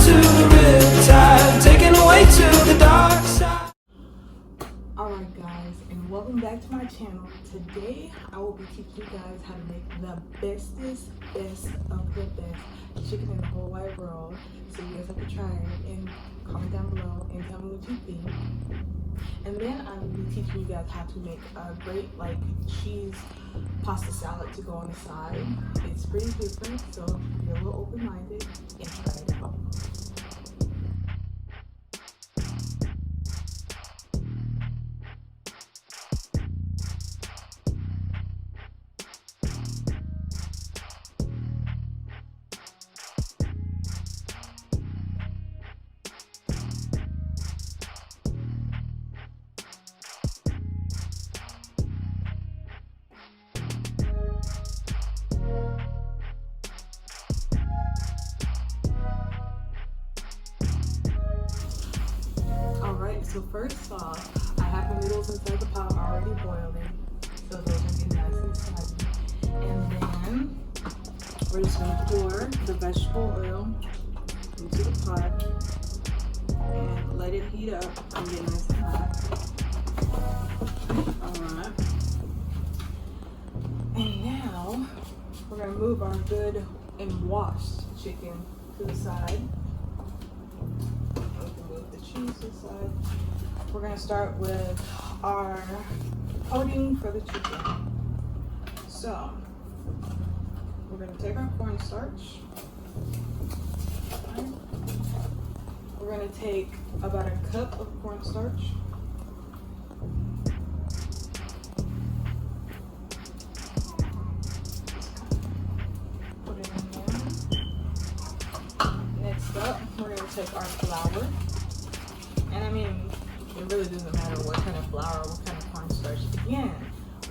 to the riptide, taken away to the dark side. Alright guys, and welcome back to my channel. Today I will be teaching you guys how to make the best of the best chicken in the whole wide world. So you guys have to try it and comment down below and tell me what you think. And then I will be teaching you guys how to make a great cheese pasta salad to go on the side. It's pretty different, so be a little open-minded and try it out. So first off, I have the noodles inside the pot already boiling, so those are getting nice and soggy. And then we're just gonna pour the vegetable oil into the pot and let it heat up and get nice and hot. Alright. And now we're gonna move our good and washed chicken to the side. Cheese aside. We're going to start with our coating for the chicken. So we're going to take our cornstarch. We're going to take about a cup of cornstarch. Put it in there. Next up, we're going to take our flour. And I mean, it really doesn't matter what kind of flour, what kind of cornstarch. Again,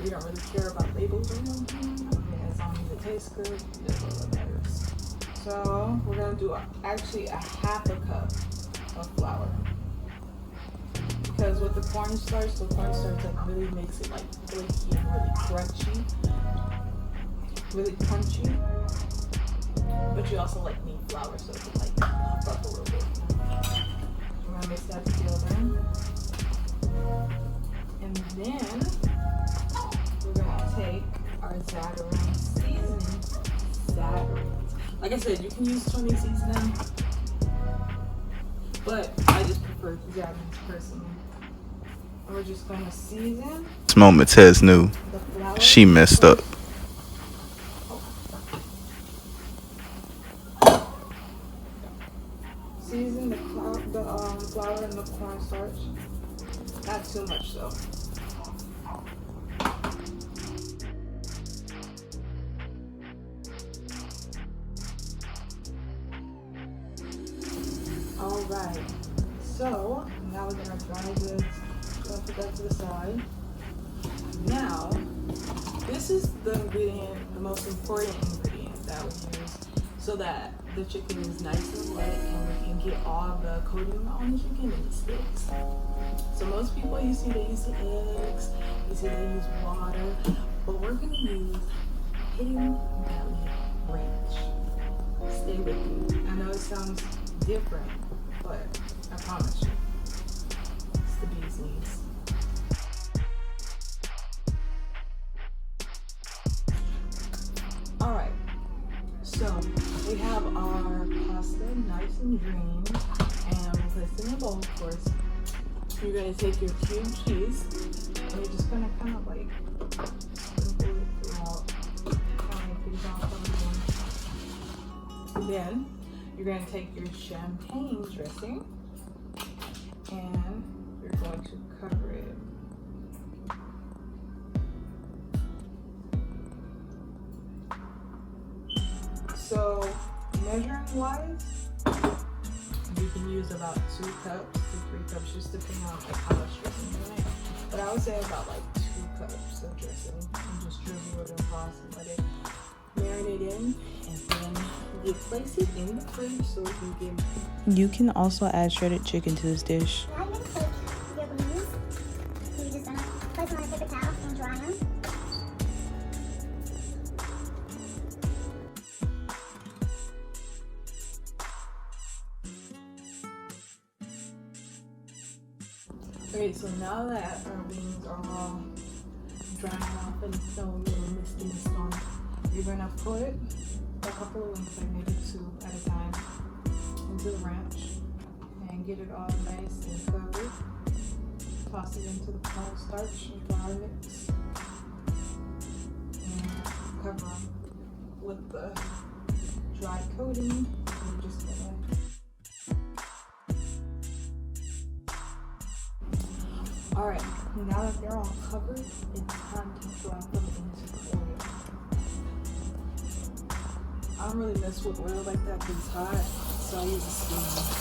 we don't really care about labels or anything. I mean, as long as it tastes good, that's all that matters. So we're gonna do actually a half a cup of flour. Because with the cornstarch really makes it flaky and really crunchy, really crunchy. But you also need flour, so it can puff up a little bit. We're gonna mix that together, and then we're gonna take our Zatarins Seasoning. Zatarins. Like I said, you can use 20 seasoning, but I just prefer Zatarins personally. And we're just gonna season. This moment Tez knew she messed up. Season the flour and the cornstarch. Not too much though. Alright, so now we're gonna dry this. Gonna put that to the side. Now, this is the ingredient, the most important ingredient that we use so that the chicken is nice and wet and we can get all the coating on the chicken and it sticks. So most people, you see they use the eggs, you see they use water, but we're going to use Hidden Valley Ranch. Stay with me. I know it sounds different, but I promise you, it's the bee's knees. Alright, so we have our pasta nice and green, and we'll place it in a bowl, of course. You're going to take your cubed cheese, and you're just going to kind of sprinkle it throughout, then you're going to take your champagne dressing, and you're going to cover it. So, measuring wise, you can use about 2 cups to 3 cups, just depending on how much dressing you make. But I would say about 2 cups of dressing, and just drizzle it across and let it marinate in, and then you place it in the fridge so it can get. You can also add shredded chicken to this dish. I'm going to take your beans. You're just going to place them on a paper towel and dry them. Okay, so now that our wings are all drying off and so a little misty mist on, you're gonna put a couple of wings, like maybe 2 at a time, into the ranch and get it all nice and covered. Toss it into the cornstarch and flour mix and cover them with the dry coating. And we're just gonna Alright, now that they're all covered, it's time to drop them into the oil. I don't really mess with oil like that because it's hot, so I use a steamer.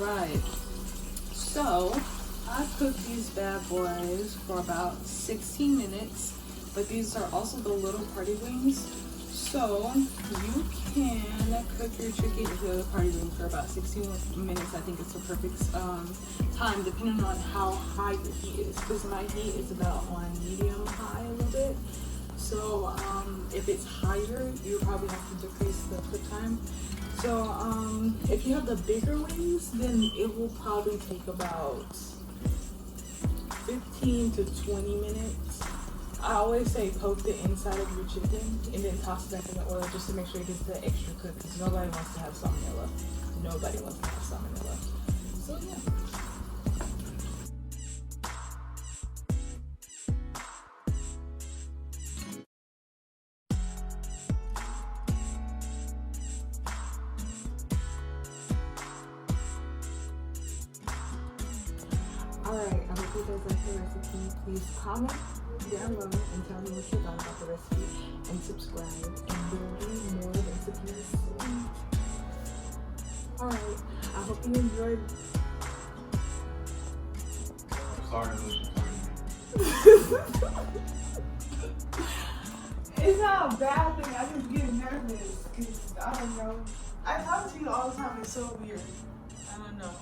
Alright, so I cooked these bad boys for about 16 minutes, but these are also the little party wings. So you can cook your chicken into the party wings for about 16 minutes. I think it's the perfect time, depending on how high your heat is, because my heat is about on medium high a little bit. So if it's higher, you probably have to decrease the cook time. So if you have the bigger wings, then it will probably take about 15 to 20 minutes. I always say poke the inside of your chicken and then toss it back in the oil just to make sure it gets the extra cooked, because nobody wants to have salmonella. Nobody wants to have salmonella. So yeah. Alright, I hope you guys like the recipe. Please comment down below and tell me what you thought about the recipe, and subscribe, and there will be more recipes soon. Alright, I hope you enjoyed. I'm sorry, It's not a bad thing, I just get nervous because I don't know. I talk to you all the time, it's so weird. I don't know.